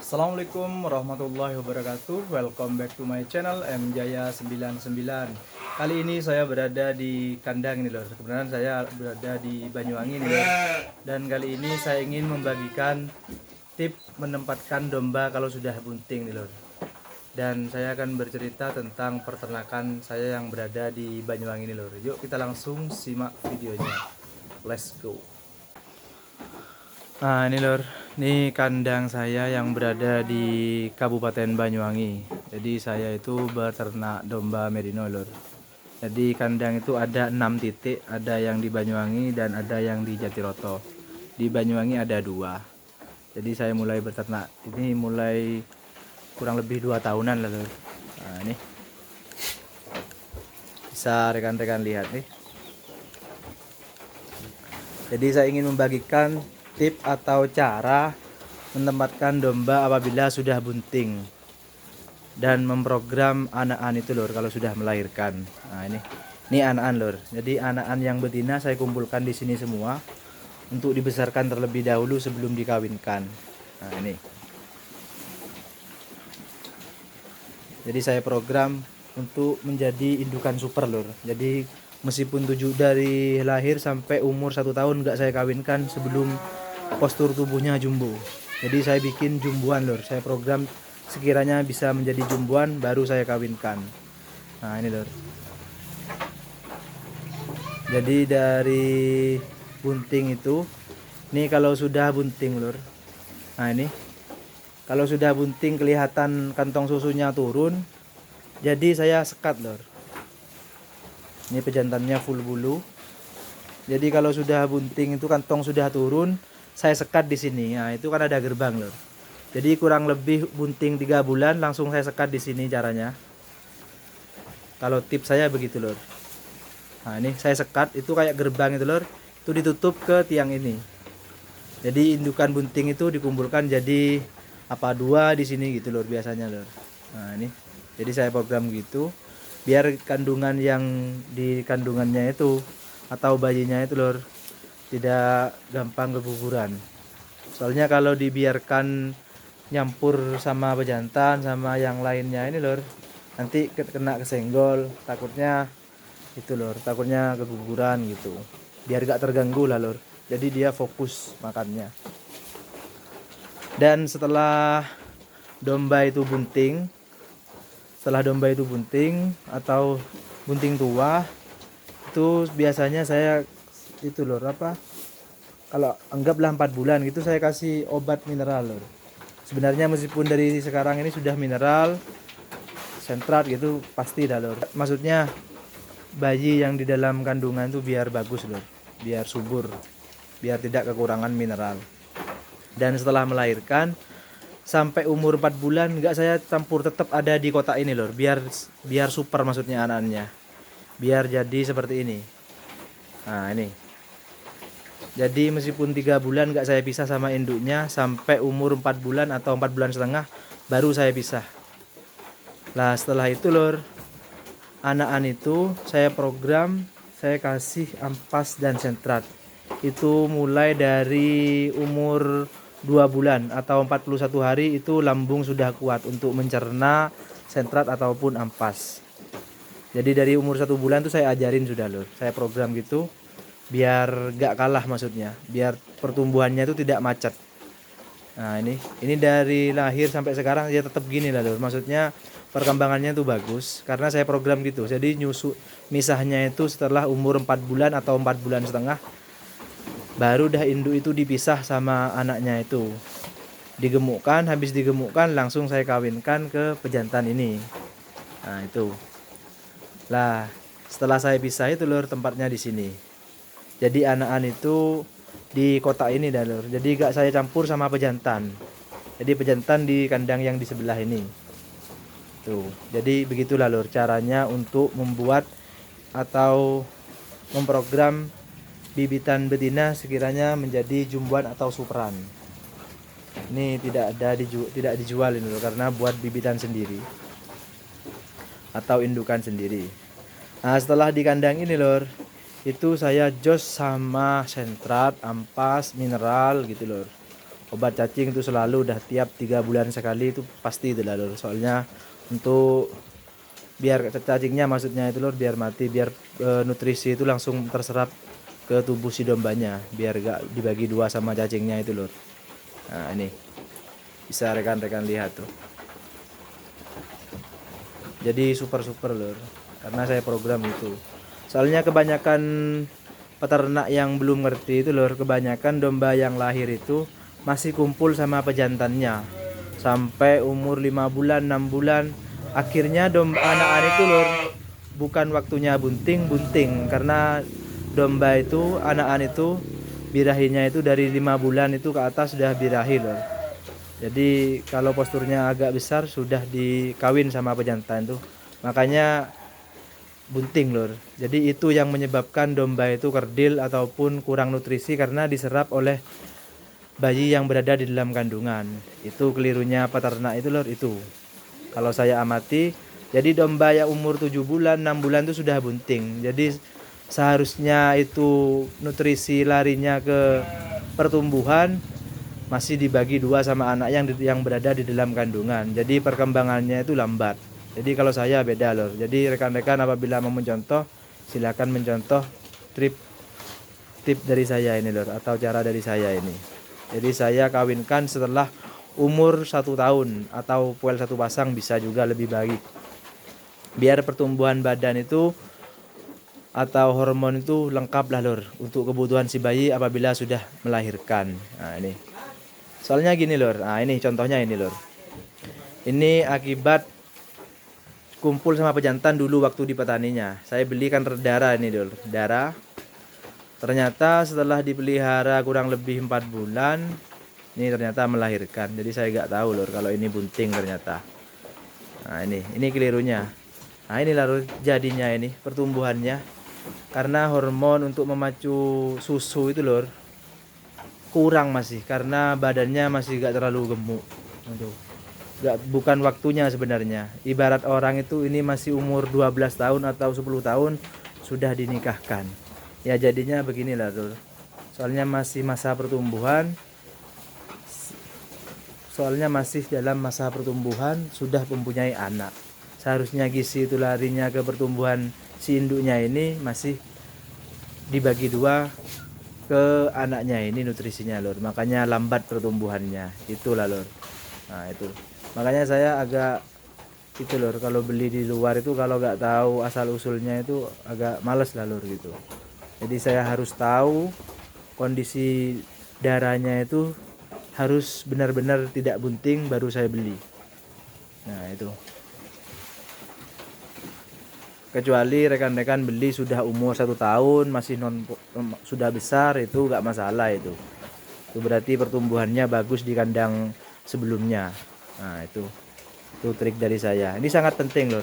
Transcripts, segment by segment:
Assalamualaikum warahmatullahi wabarakatuh. Welcome back to my channel M Jaya 99. Kali ini saya berada di kandang ini lor. Kebenaran saya berada di Banyuwangi nih lor. Dan kali ini saya ingin membagikan tip menempatkan domba kalau sudah bunting nih lor. Dan saya akan bercerita tentang peternakan saya yang berada di Banyuwangi nih lor. Yuk kita langsung simak videonya. Let's go. Nah ini lor, ini kandang saya yang berada di Kabupaten Banyuwangi. Jadi saya itu beternak domba merino lor. Jadi kandang itu ada 6 titik, ada yang di Banyuwangi dan ada yang di Jatiroto. Di Banyuwangi ada 2. Jadi saya mulai beternak ini mulai kurang lebih 2 tahunan lah lor. Nah ini bisa rekan-rekan lihat nih. Jadi saya ingin membagikan tip atau cara menempatkan domba apabila sudah bunting dan memprogram anakan itu lor kalau sudah melahirkan. Nah ini anakan lor. Jadi anakan yang betina saya kumpulkan di sini semua untuk dibesarkan terlebih dahulu sebelum dikawinkan. Nah ini. Jadi saya program untuk menjadi indukan super lor. Jadi meskipun dari lahir sampai umur 1 tahun nggak saya kawinkan sebelum postur tubuhnya jumbo. Jadi saya bikin jumbuan lor. Saya program sekiranya bisa menjadi jumbuan baru saya kawinkan. Nah ini lor. Jadi dari bunting itu, ini kalau sudah bunting lor. Nah ini, kalau sudah bunting kelihatan kantong susunya turun, jadi saya sekat lor. Ini pejantannya full bulu. Jadi kalau sudah bunting itu kantong sudah turun, saya sekat di sini. Nah itu kan ada gerbang lor. Jadi kurang lebih bunting 3 bulan langsung saya sekat di sini caranya. Kalau tips saya begitu lor. Nah ini saya sekat itu kayak gerbang itu lor. Itu ditutup ke tiang ini. Jadi indukan bunting itu dikumpulkan jadi apa 2 di sini gitu lor biasanya lor. Nah ini. Jadi saya program gitu biar kandungan yang di kandungannya itu atau bayinya itu lor tidak gampang keguguran. Soalnya kalau dibiarkan nyampur sama pejantan sama yang lainnya ini lor, nanti kena kesenggol, takutnya itu lor, takutnya keguguran gitu. Biar gak terganggu lah lor. Jadi dia fokus makannya. Dan setelah domba itu bunting, atau bunting tua, itu biasanya saya itu lor apa? Kalau anggaplah 4 bulan gitu saya kasih obat mineral lor. Sebenarnya meskipun dari sekarang ini sudah mineral, sentrat gitu pasti dah lor. Maksudnya bayi yang di dalam kandungan tuh biar bagus lor, biar subur, biar tidak kekurangan mineral. Dan setelah melahirkan sampai umur 4 bulan enggak saya campur, tetap ada di kotak ini lor, biar super maksudnya anaknya. Biar jadi seperti ini. Nah ini. Jadi meskipun 3 bulan enggak saya pisah sama induknya, sampai umur 4 bulan atau 4 bulan setengah baru saya pisah. Lah setelah itu lor, anakan itu saya program, saya kasih ampas dan sentrat. Itu mulai dari umur 2 bulan atau 41 hari itu lambung sudah kuat untuk mencerna sentrat ataupun ampas. Jadi dari umur 1 bulan tuh saya ajarin sudah lor. Saya program gitu biar gak kalah maksudnya, biar pertumbuhannya itu tidak macet. Nah ini dari lahir sampai sekarang dia tetap gini lah lor. Maksudnya perkembangannya tuh bagus karena saya program gitu. Jadi misahnya itu setelah umur 4 bulan atau 4 bulan setengah baru dah induk itu dipisah sama anaknya itu. Digemukkan, habis digemukkan langsung saya kawinkan ke pejantan ini. Nah itu. Lah setelah saya pisah itu lor, tempatnya di sini. Jadi anakan itu di kotak ini dah lor. Jadi gak saya campur sama pejantan. Jadi pejantan di kandang yang di sebelah ini. Tuh. Jadi begitulah lor caranya untuk membuat atau memprogram bibitan betina sekiranya menjadi jumbuan atau superan. Ini tidak dijual ini lor, karena buat bibitan sendiri atau indukan sendiri. Nah setelah di kandang ini lor, itu saya jos sama sentrat, ampas, mineral gitu lor. obat cacing itu selalu udah tiap 3 bulan sekali itu pasti itu lah lur. Soalnya untuk biar cacingnya maksudnya itu lur biar mati, biar nutrisi itu langsung terserap ke tubuh si dombanya, biar gak dibagi dua sama cacingnya itu lur. Nah ini bisa rekan-rekan lihat tuh, jadi super lur, karena saya program itu. Soalnya kebanyakan peternak yang belum ngerti itu lur, kebanyakan domba yang lahir itu masih kumpul sama pejantannya sampai umur 5 bulan 6 bulan. Akhirnya domba anak-anak itu lur bukan waktunya bunting karena domba itu anak-anak itu birahinya itu dari 5 bulan itu ke atas sudah birahi lur. Jadi kalau posturnya agak besar sudah dikawin sama pejantan tuh, makanya bunting lur. Jadi itu yang menyebabkan domba itu kerdil ataupun kurang nutrisi karena diserap oleh bayi yang berada di dalam kandungan. Itu kelirunya peternak itu lur itu. Kalau saya amati, jadi domba yang umur 7 bulan 6 bulan itu sudah bunting. Jadi seharusnya itu nutrisi larinya ke pertumbuhan masih dibagi dua sama anak yang berada di dalam kandungan. Jadi perkembangannya itu lambat. Jadi kalau saya beda lor. Jadi rekan-rekan apabila mau mencontoh, silakan mencontoh tip dari saya ini lor, atau cara dari saya ini. Jadi saya kawinkan setelah umur 1 tahun atau puel 1 pasang bisa juga lebih baik. Biar pertumbuhan badan itu atau hormon itu lengkap lah lor untuk kebutuhan si bayi apabila sudah melahirkan. Nah ini. Soalnya gini lor. Nah ini contohnya ini lor. Ini akibat kumpul sama pejantan dulu waktu di petaninya. Saya belikan darah ini lor. Darah. Ternyata setelah dipelihara kurang lebih 4 bulan, ini ternyata melahirkan. Jadi saya nggak tahu lor kalau ini bunting ternyata. Nah ini kelirunya. Nah ini lor jadinya ini pertumbuhannya. Karena hormon untuk memacu susu itu lor kurang masih, karena badannya masih gak terlalu gemuk. Aduh. Bukan waktunya sebenarnya. Ibarat orang itu ini masih umur 12 tahun atau 10 tahun sudah dinikahkan. Ya jadinya beginilah lor. Soalnya masih masa pertumbuhan. Soalnya masih dalam masa pertumbuhan sudah mempunyai anak. Seharusnya gizi itu larinya ke pertumbuhan si induknya ini masih dibagi dua ke anaknya ini nutrisinya lor. Makanya lambat pertumbuhannya. Itulah lor. Nah itu. Makanya saya agak itu lor, kalau beli di luar itu kalau nggak tahu asal usulnya itu agak males lah lor gitu. Jadi saya harus tahu kondisi darahnya itu harus benar-benar tidak bunting baru saya beli. Nah itu. Kecuali rekan-rekan beli sudah umur 1 tahun masih sudah besar itu nggak masalah itu. Itu berarti pertumbuhannya bagus di kandang sebelumnya. Nah itu trik dari saya. Ini sangat penting lor.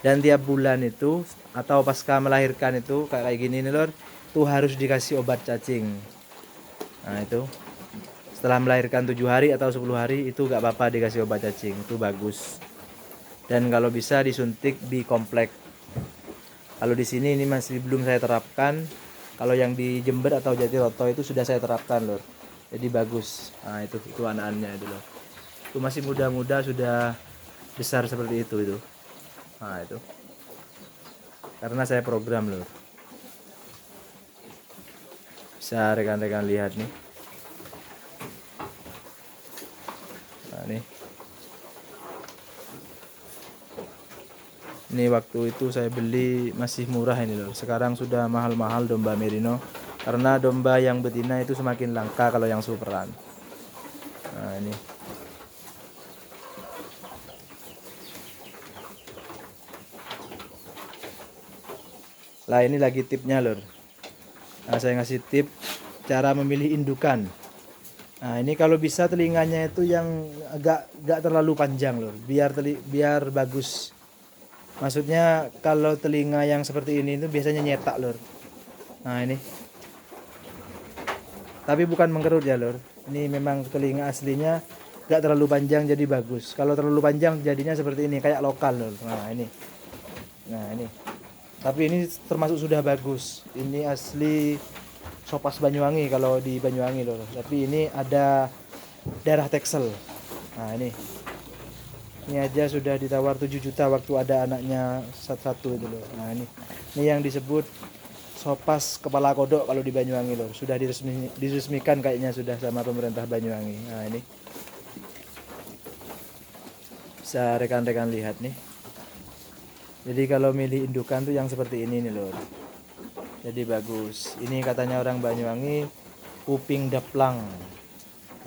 Dan tiap bulan itu atau pasca melahirkan itu kayak gini nih lor, tuh harus dikasih obat cacing. Nah itu setelah melahirkan 7 hari atau 10 hari itu gak apa-apa dikasih obat cacing, itu bagus. Dan kalau bisa disuntik di komplek. Kalau di sini ini masih belum saya terapkan. Kalau yang di Jember atau Jatiroto itu sudah saya terapkan lor. Jadi bagus. Nah itu anak-anaknya itu lor. Itu masih muda-muda sudah besar seperti itu. Nah itu. Karena saya program lor. Bisa rekan-rekan lihat nih. Nah nih. Ini waktu itu saya beli masih murah ini loh. Sekarang sudah mahal-mahal domba merino. Karena domba yang betina itu semakin langka kalau yang superan. Nah ini. Lah ini lagi tipnya lor. Nah saya ngasih tip cara memilih indukan. Nah ini kalau bisa telinganya itu yang agak terlalu panjang lor. Biar bagus. Maksudnya kalau telinga yang seperti ini itu biasanya nyetak lor. Nah ini. Tapi bukan mengkerut ya lor. Ini memang telinga aslinya gak terlalu panjang jadi bagus. Kalau terlalu panjang jadinya seperti ini kayak lokal lor. Nah ini. Nah ini. Tapi ini termasuk sudah bagus. Ini asli Sopas Banyuwangi kalau di Banyuwangi lor. Tapi ini ada darah Texel. Nah ini aja sudah ditawar 7 juta waktu ada anaknya satu itu loh. Nah ini yang disebut sopas kepala kodok kalau di Banyuwangi loh. Sudah diresmikan kayaknya sudah sama pemerintah Banyuwangi. Nah ini bisa rekan-rekan lihat nih. Jadi kalau milih indukan tuh yang seperti ini nih loh. Jadi bagus. Ini katanya orang Banyuwangi kuping daplang.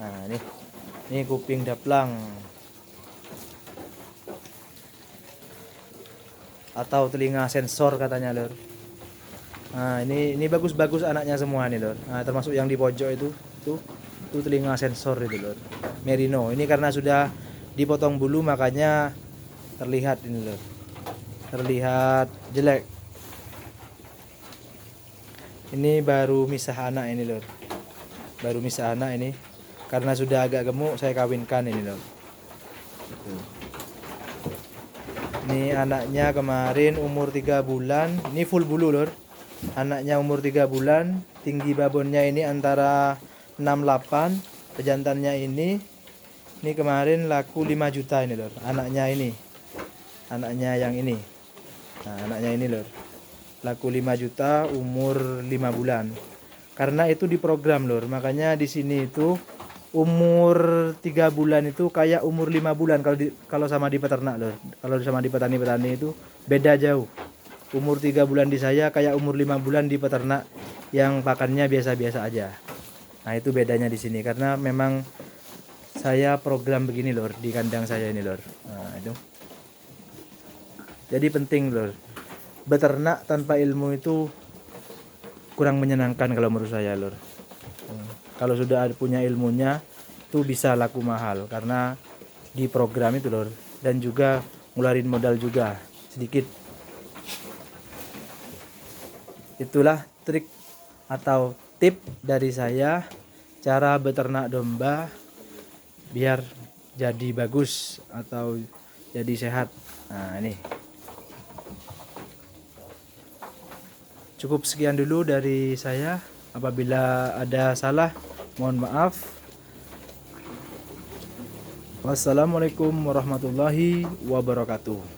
Nah ini kuping daplang atau telinga sensor katanya lor. Nah ini bagus-bagus anaknya semua nih lor. Nah termasuk yang di pojok itu telinga sensor itu lor, merino. Ini karena sudah dipotong bulu makanya terlihat ini lor, terlihat jelek. Ini baru misah anak ini lor, baru misah anak ini karena sudah agak gemuk saya kawinkan ini lor. Ini anaknya kemarin umur 3 bulan. Ini full bulu lor. Anaknya umur 3 bulan. Tinggi babonnya ini antara 68. Pejantannya ini kemarin laku 5 juta ini lor. Anaknya ini. Anaknya yang ini. Nah anaknya ini lor. Laku 5 juta umur 5 bulan. Karena itu diprogram lor. Makanya di sini itu umur 3 bulan itu kayak umur 5 bulan kalau sama di peternak loh. Kalau sama di petani-petani itu beda jauh. Umur 3 bulan di saya kayak umur 5 bulan di peternak yang pakannya biasa-biasa aja. Nah, itu bedanya di sini karena memang saya program begini lor di kandang saya ini lor. Nah, itu. Jadi penting lor. Beternak tanpa ilmu itu kurang menyenangkan kalau menurut saya lor. Kalau sudah punya ilmunya itu bisa laku mahal karena di program itu lor, dan juga ngeluarin modal juga sedikit. Itulah trik atau tip dari saya cara beternak domba biar jadi bagus atau jadi sehat. Nah ini cukup sekian dulu dari saya. Apabila ada salah, mohon maaf. Wassalamualaikum warahmatullahi wabarakatuh.